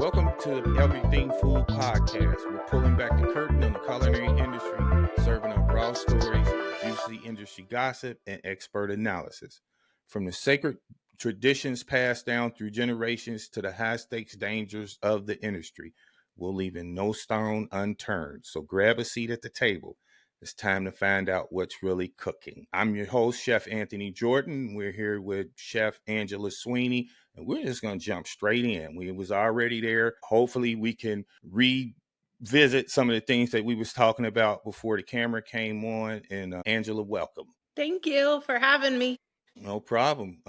Welcome to the Everything Food Podcast. We're pulling back the curtain on the culinary industry, serving up raw stories, juicy industry gossip, and expert analysis. From the sacred traditions passed down through generations to the high stakes dangers of the industry, we're leaving no stone unturned. So grab a seat at the table. It's time to find out what's really cooking. I'm your host, Chef Anthony Jordan. We're here with Chef Angela Sweeney, and we're just going to jump straight in. We was already there. Hopefully we can revisit some of the things that we was talking about before the camera came on. And Angela, welcome. Thank you for having me. No problem.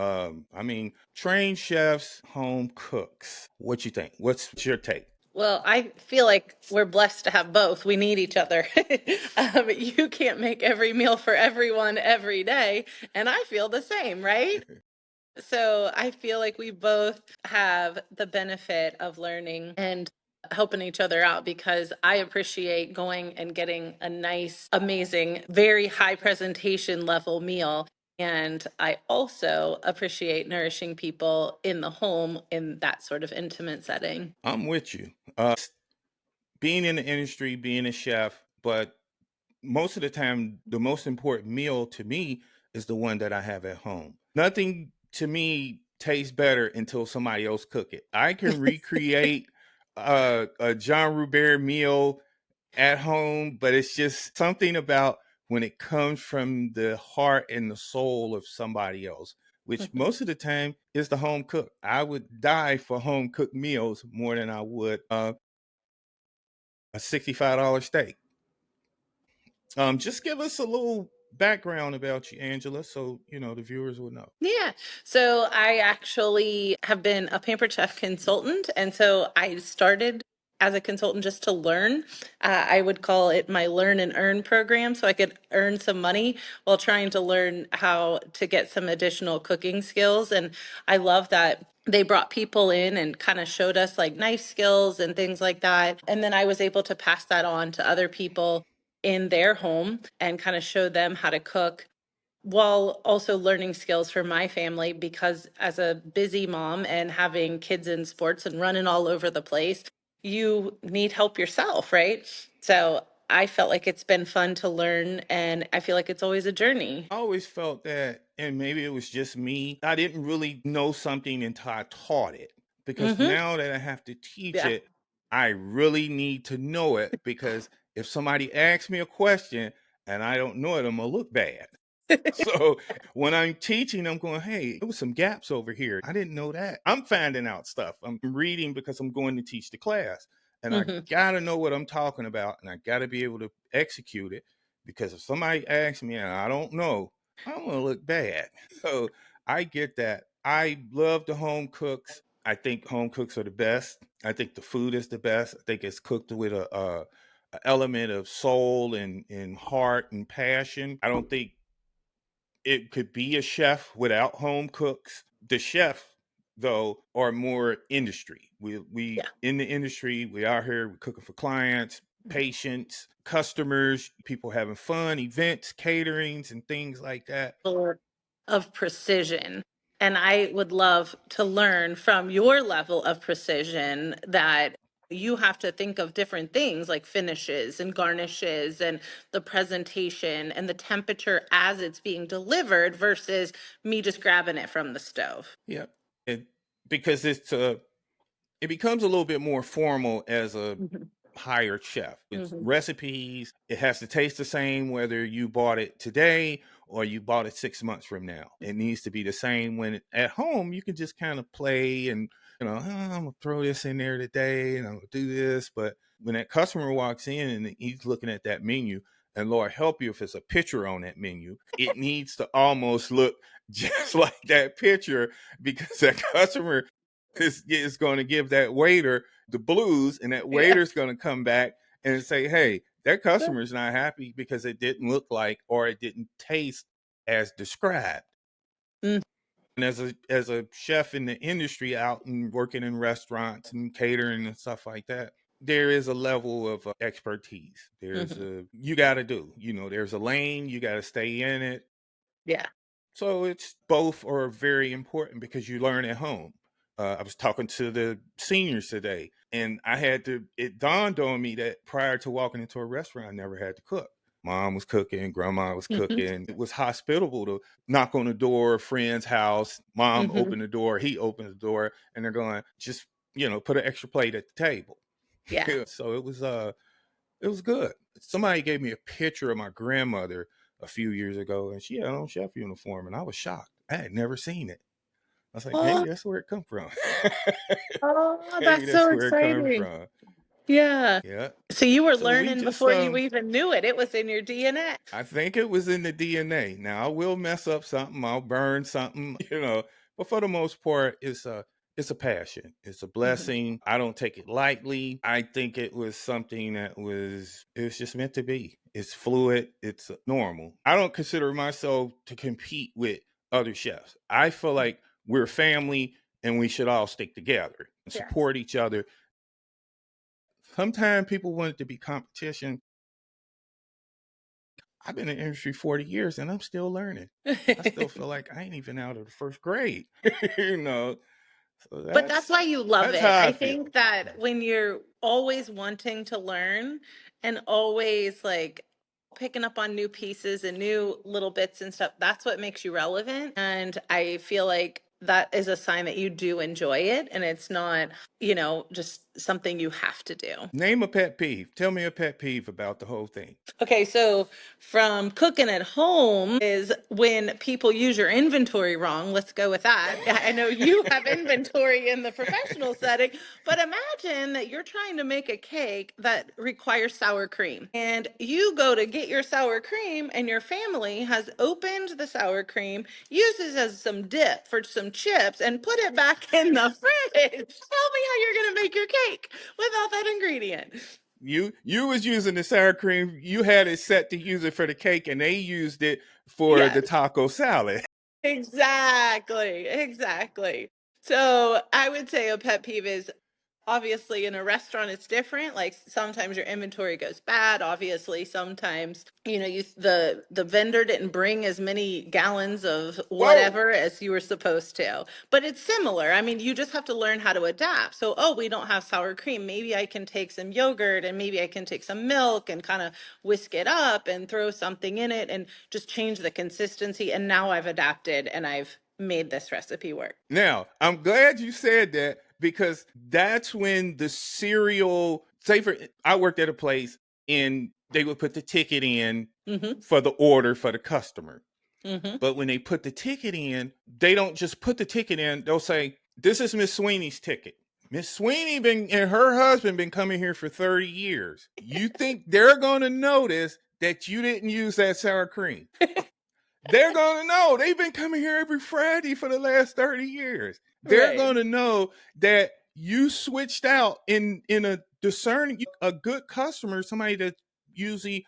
Trained chefs, home cooks. What you think? What's your take? Well, I feel like we're blessed to have both. We need each other. You can't make every meal for everyone every day, and I feel the same, right? So I feel like we both have the benefit of learning and helping each other out because I appreciate going and getting a nice, amazing, very high presentation level meal. And I also appreciate nourishing people in the home in that sort of intimate setting. I'm with you. Being in the industry, being a chef, but most of the time, the most important meal to me is the one that I have at home. Nothing to me tastes better until somebody else cook it. I can recreate a John Rubert meal at home, but it's just something about when it comes from the heart and the soul of somebody else, which most of the time is the home cook. I would die for home cooked meals more than I would a $65 steak. Just give us a little background about you, Angela, so the viewers will know. Yeah. So I actually have been a Pampered Chef consultant. And so I started as a consultant just to learn. I would call it my learn and earn program. So I could earn some money while trying to learn how to get some additional cooking skills. And I love that they brought people in and kind of showed us like knife skills and things like that. And then I was able to pass that on to other people in their home and kind of show them how to cook while also learning skills for my family because as a busy mom and having kids in sports and running all over the place, you need help yourself, right? So I felt like it's been fun to learn and I feel like it's always a journey. I always felt that, and maybe it was just me, I didn't really know something until I taught it. Because Mm-hmm. now that I have to teach Yeah. it, I really need to know it because if somebody asks me a question and I don't know it, I'm going to look bad. So when I'm teaching, I'm going, hey, there was some gaps over here. I didn't know that. I'm finding out stuff. I'm reading because I'm going to teach the class. And I Mm-hmm. got to know what I'm talking about. And I got to be able to execute it because if somebody asks me and I don't know, I'm going to look bad. So I get that. I love the home cooks. I think home cooks are the best. I think the food is the best. I think it's cooked with a element of soul and heart and passion. I don't think it could be a chef without home cooks. The chef, though, are more industry. We Yeah. in the industry. We out here. We're cooking for clients, patients, customers, people having fun, events, caterings, and things like that. Sort of precision. And I would love to learn from your level of precision that you have to think of different things like finishes and garnishes and the presentation and the temperature as it's being delivered versus me just grabbing it from the stove. Yeah, it, because it becomes a little bit more formal as a Mhm. hired chef. It's Mhm. recipes. It has to taste the same whether you bought it today or you bought it 6 months from now. It needs to be the same. When at home, you can just kind of play and I'm gonna throw this in there today and I'm gonna do this. But when that customer walks in and he's looking at that menu, and Lord help you if it's a picture on that menu, it needs to almost look just like that picture because that customer is going to give that waiter the blues, and that Yeah. waiter's going to come back and say, "Hey, that customer's not happy because it didn't look like or it didn't taste as described." Mm. And as a chef in the industry, out and working in restaurants and catering and stuff like that, there is a level of expertise. There's Mhm. a you got to do. There's a lane. You got to stay in it. Yeah. So it's both are very important because you learn at home. I was talking to the seniors today, and it dawned on me that prior to walking into a restaurant, I never had to cook. Mom was cooking, grandma was Hmm. cooking. It was hospitable to knock on the door, a friend's house. Mom Hmm. opened the door, he opened the door, and they're going, just, put an extra plate at the table. Yeah. So it was good. Somebody gave me a picture of my grandmother a few years ago, and she had on chef uniform, and I was shocked. I had never seen it. I was like, maybe Oh, that's where it come from. oh, Maybe that's that's so where it comes exciting. from. Yeah. Yeah. So you were So we learning just before you even knew it. It was in your DNA. I think it was in the DNA. Now I will mess up something, I'll burn something, but for the most part, it's a passion. It's a Hmm. blessing. I don't take it lightly. I think it was something it was just meant to be. It's fluid. It's normal. I don't consider myself to compete with other chefs. I feel like we're family and we should all stick together and Yes. support each other. Sometimes people want it to be competition. I've been in the industry 40 years and I'm still learning. I still feel like I ain't even out of the first grade. you know. So But that's why you love that's it. how I I feel. think that when you're always wanting to learn and always like picking up on new pieces and new little bits and stuff, that's what makes you relevant. And I feel like that is a sign that you do enjoy it and it's not, just something you have to do. Name a pet peeve. Tell me a pet peeve about the whole thing. Okay, so from cooking at home is when people use your inventory wrong. Let's go with that. I know you have inventory in the professional setting, but imagine that you're trying to make a cake that requires sour cream. And you go to get your sour cream, and your family has opened the sour cream, uses as some dip for some chips, and put it back in the fridge. Tell me how you're going to make your cake without that ingredient. You was using the sour cream. You had it set to use it for the cake, and they used it for the Yes. taco salad. Exactly, exactly. So I would say a pet peeve is obviously in a restaurant it's different. Like sometimes your inventory goes bad. Obviously, sometimes the vendor didn't bring as many gallons of Whoa! whatever as you were supposed to. But it's similar. I mean, you just have to learn how to adapt. So, oh, we don't have sour cream. Maybe I can take some yogurt and maybe I can take some milk and kind of whisk it up and throw something in it and just change the consistency. And now I've adapted and I've made this recipe work. Now, I'm glad you said that because that's when the cereal, say for I worked at a place and they would put the ticket in Mm-hmm. for the order for the customer. Mm-hmm. But when they put the ticket in, they don't just put the ticket in, they'll say, "This is Miss Sweeney's ticket. Miss Sweeney been and her husband been coming here for 30 years. You think they're gonna notice that you didn't use that sour cream? They're gonna know. They've been coming here every Friday for the last 30 years. They're Right. gonna know that you switched out in a discerning a good customer, somebody that's usually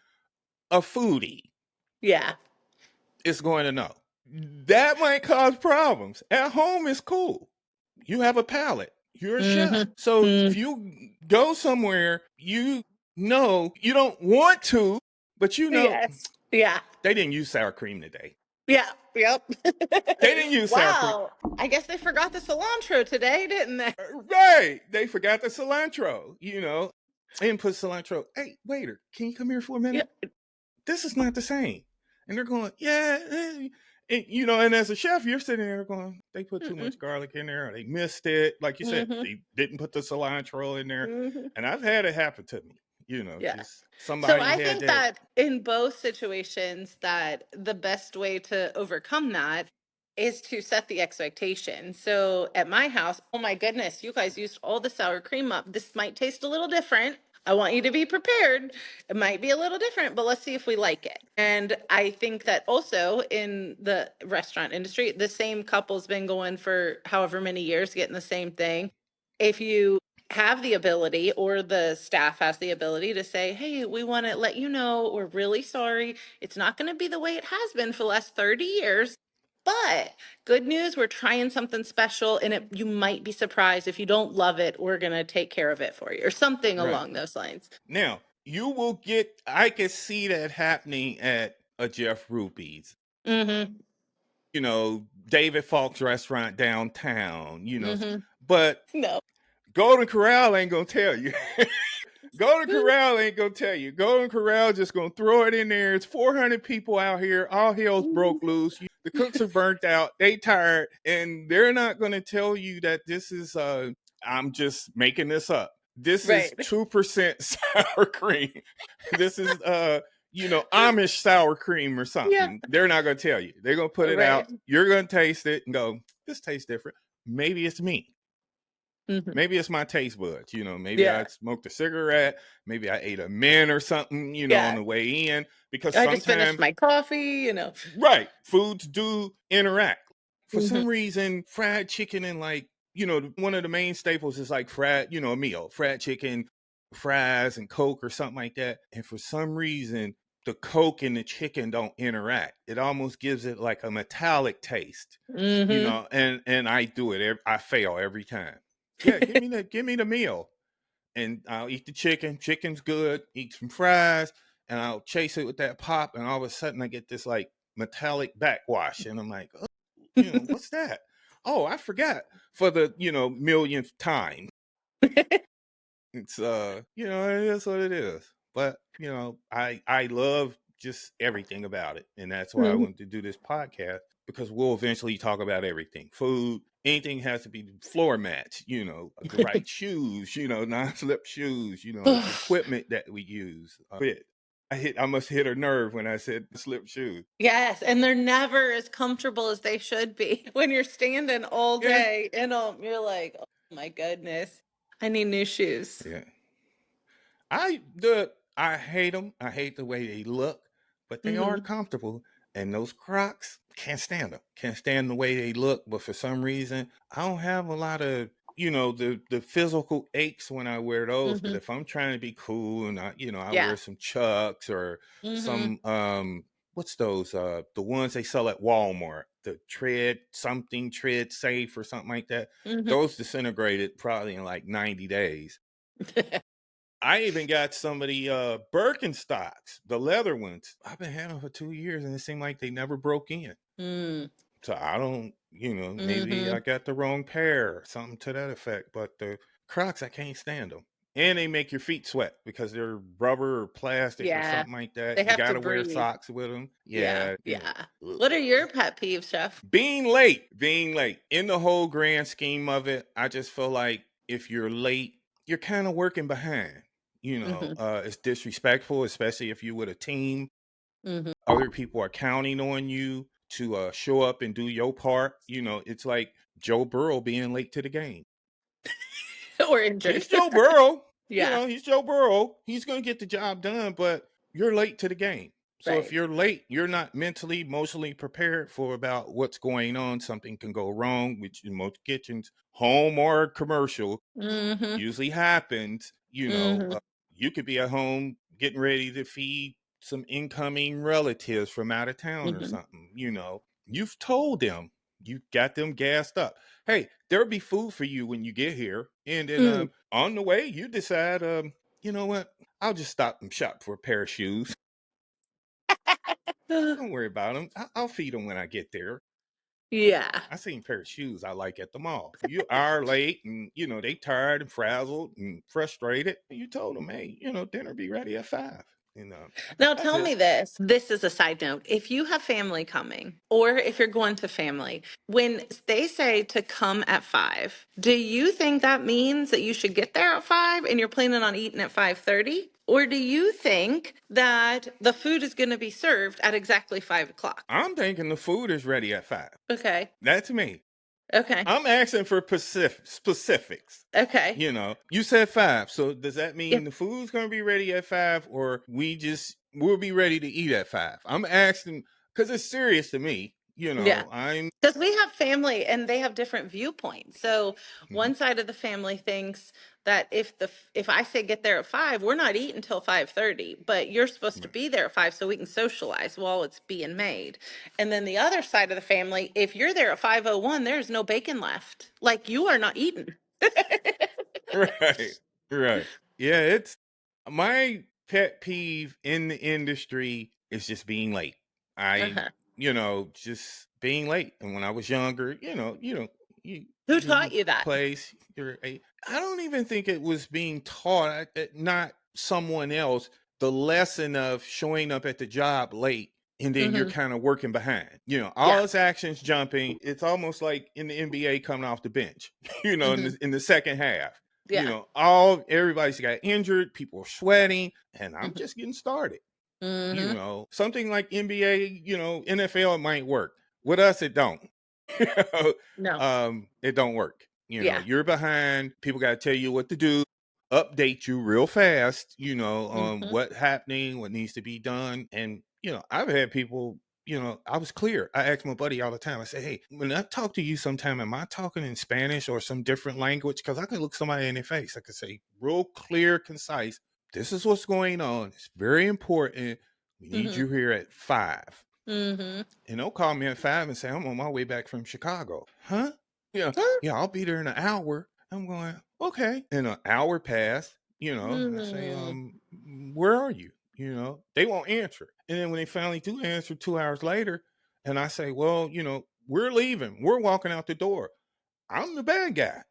a foodie Yeah. is going to know. That might cause problems. At home it's cool. You have a palate. You're a chef. Mm-hmm. So if Mm. you go somewhere, you know you don't want to, but Yes. Yeah. they didn't use sour cream today. Yeah. Yep. They didn't use sour cream. Wow. I guess they forgot the cilantro today, didn't they? Right. They forgot the cilantro, They didn't put cilantro. Hey, waiter, can you come here for a Yeah. minute? This is not the same. And they're going, yeah. And as a chef, you're sitting there going, they put too Mm-mm. much garlic in there, or they missed it. Like you said, Mm-hmm. they didn't put the cilantro in there. Mm-hmm. And I've had it happen to me, Yeah. just So somebody I had think that. that in both situations that the best way to overcome that is to set the expectation. So at my house, oh my goodness, you guys used all the sour cream up. This might taste a little different. I want you to be prepared. It might be a little different, but let's see if we like it. And I think that also in the restaurant industry, the same couple's been going for however many years getting the same thing. If you have the ability or the staff has the ability to say, hey, we want to let you know we're really sorry. It's not going to be the way it has been for the last 30 years. But good news, we're trying something special, and you might be surprised if you don't love it. We're going to take care of it for you, or something Right. along those lines. Now, I can see that happening at a Jeff Ruby's. Mm-hmm. David Falk's restaurant downtown. Mm-hmm. But No. Golden Corral ain't gonna tell you. Golden Corral ain't gonna tell you. Golden Corral just gonna throw it in there. It's 400 people out here. All hell's broke loose. The cooks are burnt out. They tired, and they're not gonna tell you that this is. I'm just making this up. This is Right. 2% sour cream. This is Amish sour cream or Yeah. something. They're not gonna tell you. They're gonna put it out. Right. You're gonna taste it and go, "This tastes different." Maybe it's me. Mm-hmm. Maybe it's my taste buds. Maybe I Yeah. smoked a cigarette. Maybe I ate a mint or something, on Yeah. the way in. Because I just finished sometimes, my coffee. right, foods do interact. For Mm-hmm. some reason, fried chicken and one of the main staples is like a meal, fried chicken, fries, and Coke or something like that. And for some reason, the Coke and the chicken don't interact. It almost gives it like a metallic taste, Mm-hmm. and I do it. I fail every time. Yeah, give me the meal, and I'll eat the chicken. Chicken's good. Eat some fries, and I'll chase it with that pop, and all of a sudden I get this like metallic backwash, and I'm like, oh, what's that? Oh, I forgot for the millionth time. It's that's what it is. But I love just everything about it, and that's why I Mm-hmm. wanted to do this podcast, because we'll eventually talk about everything. Food, anything has to be floor mats, the right shoes, non-slip shoes, equipment that we use. I must hit a nerve when I said slip shoes. Yes, and they're never as comfortable as they should be. When you're standing all Yeah, day in them, you're like, oh my goodness, I need new shoes. yeah. I hate them. I hate the way they look, but they are Mm-hmm. comfortable. And those Crocs, can't stand them. Can't stand the way they look. But for some reason, I don't have a lot of the physical aches when I wear those. But Mm-hmm. if I'm trying to be cool and I Yeah. wear some Chucks or Mm-hmm. some what's those the ones they sell at Walmart, the tread safe or something like that. Mm-hmm. Those disintegrated probably in like 90 days. I even got some of the Birkenstocks, the leather ones. I've been having them for 2 years, and it seemed like they never broke in. Mm. So I don't, maybe Mm-hmm. I got the wrong pair or something to that effect. But the Crocs, I can't stand them, and they make your feet sweat because they're rubber or plastic or Yeah. something like that. They You have got to to wear breathe. socks with them. Yeah. Yeah, Yeah. ugh. What are your pet peeves, Chef? Being late. In the whole grand scheme of it, I just feel like if you're late, you're kind of working behind. Mm-hmm. It's disrespectful, especially if you're with a team. Mm-hmm. Other people are counting on you to show up and do your part. It's like Joe Burrow being late to the game. Or injured. He's Joe Burrow. Yeah. He's Joe Burrow. He's going to get the job done, but you're late to the game. So if Right. you're late, you're not mentally, emotionally prepared for about what's going on. Something can go wrong, which in most kitchens, home or commercial, Mm-hmm. usually happens. Mm-hmm. You could be at home getting ready to feed some incoming relatives from out of town or Mm-hmm. something. You've told them, you got them gassed up. Hey, there'll be food for you when you get here. And then Mm. on the way, you decide, you know what? I'll just stop and shop for a pair of shoes. Don't worry about them. I'll feed them when I get there. Yeah. I seen a pair of shoes I like at the mall. You are late and they tired and frazzled and frustrated. You told them, hey, dinner be ready at 5. Now That's tell it. me this. This is a side note. If you have family coming, or if you're going to family, when they say to come at 5, do you think that means that you should get there at 5 and you're planning on eating at 5:30? Or do you think that the food is going to be served at exactly 5 o'clock? I'm thinking the food is ready at 5. Okay. That's me. Okay. I'm asking for specifics. Okay. You said 5. So does that mean Yep. the food's going to be ready at 5, or we'll be ready to eat at 5? I'm asking because it's serious to me. Yeah. I'm Because we have family and they have different viewpoints. So Mhm. one side of the family thinks that if I say get there at 5, we're not eating until 5:30, but you're supposed to Right. be there at 5 so we can socialize while it's being made. And then the other side of the family, if you're there at 5:01, there's no bacon left. Like you are not eating. Right. Right. Yeah, it's my pet peeve in the industry is just being late. I Uh-huh. just being late. And when I was younger, you Who you're in taught the you that? place. I don't even think it was being taught. Not someone else. The lesson of showing up at the job late and then you're Hmm. kind of working behind. Yeah. All his actions jumping. It's almost like in the NBA coming off the bench. In Hmm. the second half. Yeah. All everybody's got injured. People are sweating, and I'm Hmm. just getting started. Hmm. Something like NBA, NFL, it might work. With us, it don't. You know, No. it don't work. Yeah. You're behind. People got to tell you what to do, update you real fast. On Hmm. what happening, what needs to be done, and I've had people. I was clear. I ask my buddy all the time. I say, "Hey, when I talk to you sometime, am I talking in Spanish or some different language? Because I can look somebody in their face. I can say real clear, concise. This is what's going on. It's very important. We need Hmm. you here at 5." Hmm. And they'll call me at 5 and say, I'm on my way back from Chicago. Huh? Yeah. Yeah, I'll be there in an hour. I'm going, okay. And an hour passed, and I say, Hmm. where are you? They won't answer. And then when they finally do answer 2 hours later, and I say, well, we're leaving. We're walking out the door. I'm the bad guy.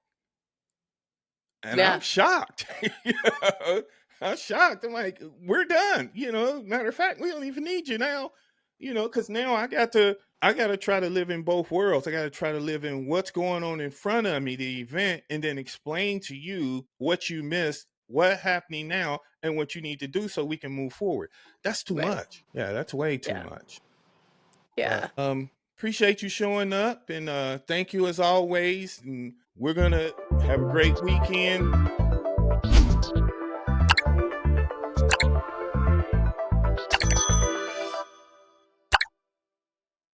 And I'm Yeah. shocked. You know? I'm shocked. I'm like, we're done. Matter of fact, we don't even need you now. Because now I gotta try to live in both worlds. I gotta try to live in what's going on in front of me, the event, and then explain to you what you missed, what's happening now, and what you need to do so we can move forward. That's too Right. much. Yeah, that's way too Yeah. much. But Yeah. appreciate you showing up, and thank you as always. And we're gonna have a great weekend.